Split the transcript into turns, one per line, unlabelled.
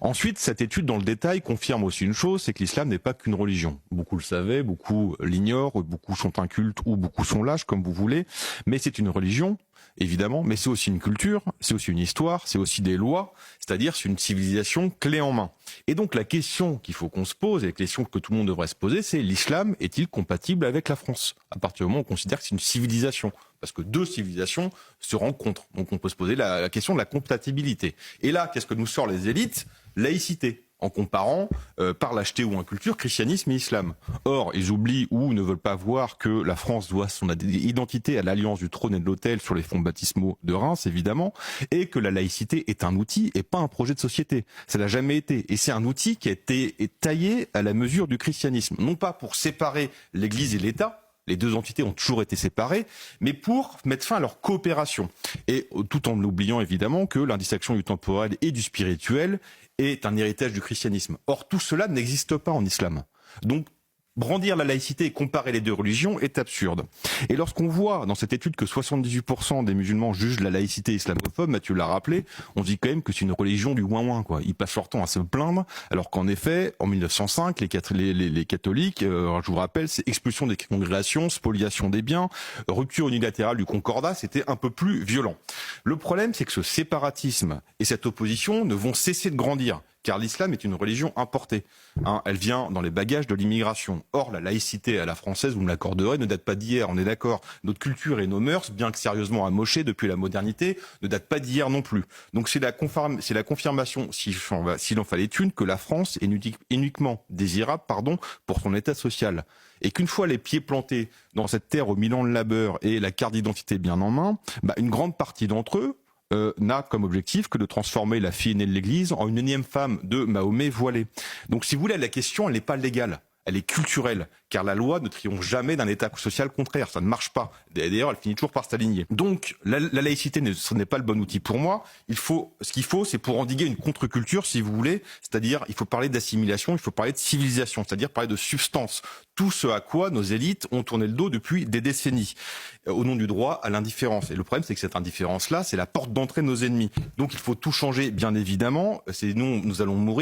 Ensuite, cette étude dans le détail confirme aussi une chose, c'est que l'islam n'est pas qu'une religion. Beaucoup le savaient, beaucoup l'ignorent, beaucoup sont incultes ou beaucoup sont lâches, comme vous voulez, mais c'est une religion, évidemment, mais c'est aussi une culture, c'est aussi une histoire, c'est aussi des lois, c'est-à-dire c'est une civilisation clé en main. Et donc la question qu'il faut qu'on se pose, et la question que tout le monde devrait se poser, c'est l'islam est-il compatible avec la France? À partir du moment où on considère que c'est une civilisation, parce que deux civilisations se rencontrent. Donc on peut se poser la question de la compatibilité. Et là, qu'est-ce que nous sort les élites? Laïcité, en comparant par lâcheté ou inculture christianisme et islam. Or, ils oublient ou ne veulent pas voir que la France doit son identité à l'alliance du trône et de l'autel sur les fonds baptismaux de Reims, évidemment, et que la laïcité est un outil et pas un projet de société. Ça n'a jamais été. Et c'est un outil qui a été taillé à la mesure du christianisme. Non pas pour séparer l'Église et l'État, les deux entités ont toujours été séparées, mais pour mettre fin à leur coopération. Et tout en oubliant évidemment que l'indistinction du temporel et du spirituel est un héritage du christianisme. Or, tout cela n'existe pas en islam. Donc, brandir la laïcité et comparer les deux religions est absurde. Et lorsqu'on voit dans cette étude que 78% des musulmans jugent la laïcité islamophobe, Mathieu l'a rappelé, on dit quand même que c'est une religion du ouin-ouin, quoi. Ils passent leur temps à se plaindre, alors qu'en effet, en 1905, les catholiques, je vous rappelle, c'est expulsion des congrégations, spoliation des biens, rupture unilatérale du concordat, c'était un peu plus violent. Le problème, c'est que ce séparatisme et cette opposition ne vont cesser de grandir. Car l'islam est une religion importée. Elle vient dans les bagages de l'immigration. Or, la laïcité à la française, vous me l'accorderez, ne date pas d'hier, on est d'accord. Notre culture et nos mœurs, bien que sérieusement amochées depuis la modernité, ne datent pas d'hier non plus. Donc c'est la confirmation, s'il en fallait une, que la France est uniquement désirable pour son état social. Et qu'une fois les pieds plantés dans cette terre aux 1000 ans de labeur et la carte d'identité bien en main, une grande partie d'entre eux n'a comme objectif que de transformer la fille aînée de l'Église en une énième femme de Mahomet voilée. Donc si vous voulez, la question, elle n'est pas légale, elle est culturelle, car la loi ne triomphe jamais d'un état social contraire, ça ne marche pas. D'ailleurs, elle finit toujours par s'aligner. Donc la laïcité, ce n'est pas le bon outil pour moi. Ce qu'il faut, c'est pour endiguer une contre-culture, si vous voulez, c'est-à-dire il faut parler d'assimilation, il faut parler de civilisation, c'est-à-dire parler de substance. Tout ce à quoi nos élites ont tourné le dos depuis des décennies, au nom du droit à l'indifférence. Et le problème, c'est que cette indifférence-là, c'est la porte d'entrée de nos ennemis. Donc il faut tout changer, bien évidemment. Sinon, nous allons mourir.